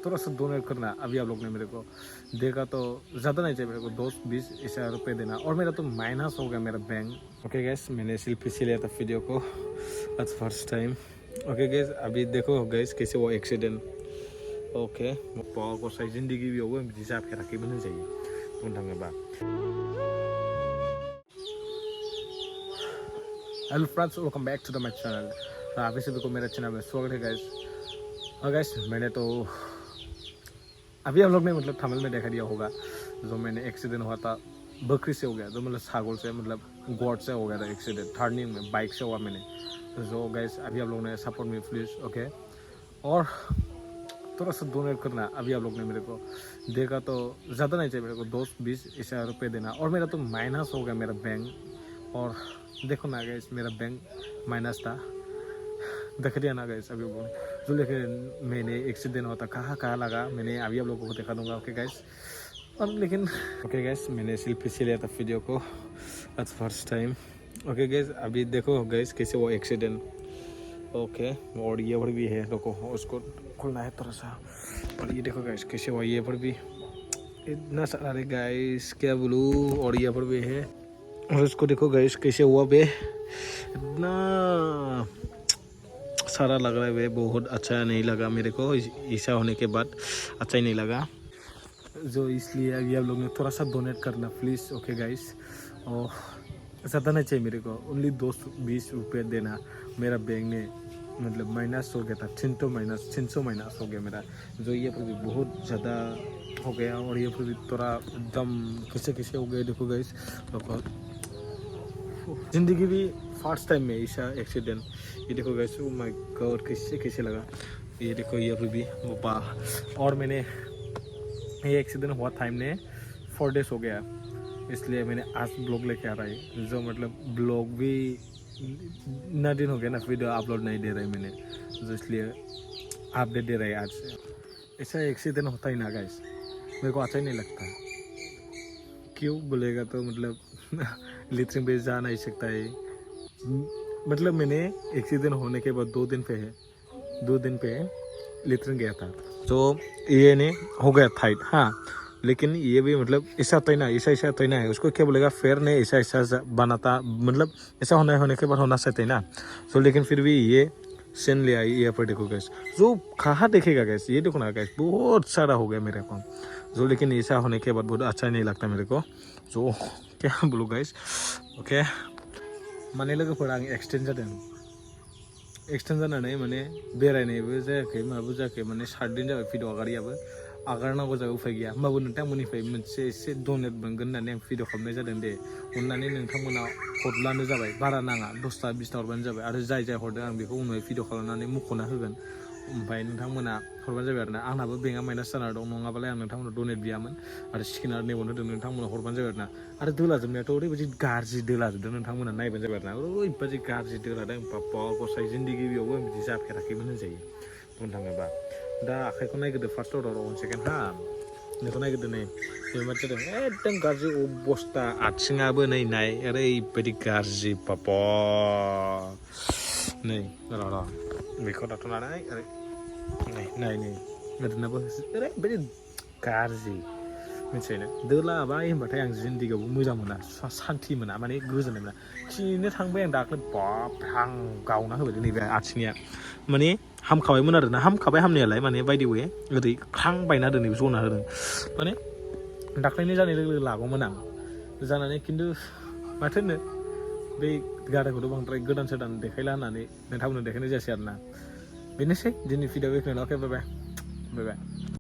थोड़ा सा डोनेट करना अभी आप लोग ने मेरे को देगा तो ज़्यादा नहीं चाहिए मेरे को 10-20 ऐसा रुपये देना। और मेरा तो माइनस हो गया मेरा बैंक। ओके गैस, मैंने सेल्फी से लिया था वीडियो को आज फर्स्ट टाइम। ओके गैस, अभी देखो गैस कैसे वो एक्सीडेंट। ओके पाव साइ जिंदगी बेयावबो बिदि जाफेराखैमोन होनजायो बुंनो थाङोबा। Hello friends, welcome back to the my channel. आप सभी को मेरा चैनल में स्वागत है गाइस। और गाइस मैंने तो अभी आप लोग ने मतलब थंबनेल में देखा दिया होगा, जो मैंने एक्सीडेंट हुआ था बकरी से हो गया, जो मतलब छागल से मतलब गोट से हो गया था एक्सीडेंट। टर्निंग में बाइक से हुआ मैंने। जो गाइस अभी आप लोग ने सपोर्ट मी प्लीज़। ओके, और थोड़ा सा डोनेट करना अभी आप लोग ने मेरे को देगा तो ज़्यादा नहीं चाहिए मेरे को 10-20 ऐसा रुपये देना। और मेरा तो माइनस हो गया मेरा बैंक। और देखो ना गाइस, मेरा बैंक माइनस था, देख दिया ना गाइस। अभी वो जो लेकिन मैंने एक्सीडेंट होता कहाँ लगा मैंने अभी आप लोगों को दिखा दूंगा। ओके गाइस, और लेकिन ओके गाइस, मैंने सेल्फी से लिया था वीडियो को आज फर्स्ट टाइम। ओके गाइस, अभी देखो गाइस कैसे वो एक्सीडेंट। ओके, और ये पर भी है, देखो उसको खुलना है थोड़ा सा। और ये देखो गाइस कैसे हुआ, ये पर भी इतना सारा है गाइस, क्या बोलूँ। और ये पर भी है, और इसको देखो गाइस कैसे हुआ बे, इतना सारा लग रहा है वे। बहुत अच्छा नहीं लगा मेरे को, ऐसा होने के बाद अच्छा ही नहीं लगा। जो इसलिए अभी आप लोग ने थोड़ा सा डोनेट करना प्लीज़। ओके गाइस, और ज़्यादा नहीं चाहिए मेरे को, ओनली 220 रुपये देना। मेरा बैंक ने मतलब माइनस हो गया था, 300 माइनस हो गया मेरा। जो ये पर भी बहुत ज़्यादा हो गया, और ये पर भी थोड़ा एकदम कैसे हो गया। देखो गाइस, जिंदगी भी फर्स्ट टाइम में ऐसा एक्सीडेंट। ये देखो गाइस, ओ माय गॉड कैसे लगा। ये देखो ये पर भी वो और मैंने ये एक्सीडेंट हुआ टाइम ने 4 डेज हो गया, इसलिए मैंने आज ब्लॉग लेके आ रहा है। जो मतलब ब्लॉग भी इतना दिन हो गया ना, वीडियो अपलोड नहीं दे रहा है मैंने, जो इसलिए अपडेट दे रहा है आज से। ऐसा एक्सीडेंट होता ही ना गाइस, मेरे को अच्छा ही नहीं लगता। क्यों बोलेगा तो मतलब लिटरिंग पे जा नहीं सकता है। मतलब मैंने एक्सीडेंट होने के बाद 2 दिन पे लिटरिंग गया था, तो ये नहीं हो गया था। हाँ, लेकिन ये भी मतलब ऐसा तो ना, ऐसा तो ना है, उसको क्या बोलेगा, फेयर ने ऐसा बनाता, मतलब ऐसा होने के बाद होना चाहिए ना। तो लेकिन फिर भी ये सेन ले आई। ये पर देखो गैस, जो कहाँ देखेगा गैस, ये देखो ना गैस, बहुत सारा हो गया मेरे को। जो लेकिन ऐसा होने के बाद बहुत अच्छा नहीं लगता मेरे को। जो क्या बोलो गैस। ओके, माने लोगोफोरा आं एक्सटेंड जानानै माने बेरायनायबो जायाखै, माबो जायाखै, माने 7 दिन जाबाय भिडिअ आगारियाबो। आगारनांगौ जाबाय, उफाय गैया। होमबाबो नोंथांमोननिफ्राय मोनसे एसे डनेट मोनगोन होननानै आं भिडिअ खालामनाय जादों दे। अननानै नोंथांमोना हरब्लानो जाबाय, बारा नाङा, 10टा 20टा हरबानो जाबाय। आरो जाय हरदों आं बेखौ उनाव भिडिअ खालामनानै मख'ना होगोन। ओमफ्राय नोंथांमोना हरबानो जाबाय आरोना। आंनाबो बेंकआ माइनास जाना दं, नङाबालाय आं नोंथांमोनाव डनेट बियामोन। आरो स्किनार नेबन होदों, नोंथांमोना हरबानो जाबाय आरोना। आरो दोलाजोबनायाथ' ओरैबायदि गाज्रि दोलाजोबदों, नोंथांमोना नायबानो जाबाय आरोना। ओरैबायदि गाज्रि दोलादों, बाप्पा गसाइ जिन्दगी बेयावबो बिदि जाफेराखैमोन होनजायो बुंनो थाङोबा। दा आखाइखौ नायग्रोदो फार्स्ट अर्डार 1 सेकेन्ड। हा, बेखौ नायग्रोदो। नै बेमार जादों, एकदम गाज्रि अबस्था। आथिङाबो नै नाय, ओरैबायदि गाज्रि बाप्पा। नै र' बेखौ दाथ'नानै ओरै नाय मोदोमनाबो ओरैबायदि गाज्रि, मिथिबायना। दोलाबाय होनबाथाय आं जिन्दगियावबो मोजां मोना, सान्थि मोना, माने गोजोननाय मोना। खिनो थांबाय आं दाख्लै, बाब गावना होबाय नैबे आथिंनिया। माने हामखाबायमोन आरोना, हामखाबाय हामनायालाय, माने बायदि वे ओरै ख्रां बायना होदों, नैबे जना होदों। माने दाख्लैनो जानाय लोगो लोगो लागौमोन आं, जानानै खिन्थु माथो होनो, बै गारिखौथ' बांद्राय गोदान सोदान देखायला होननानै नोंथांमोननो देखायनाय जायासै आरोना। बेनोसै दिनै भिडिअ बेखिनियावनो। अके, बाय बाय।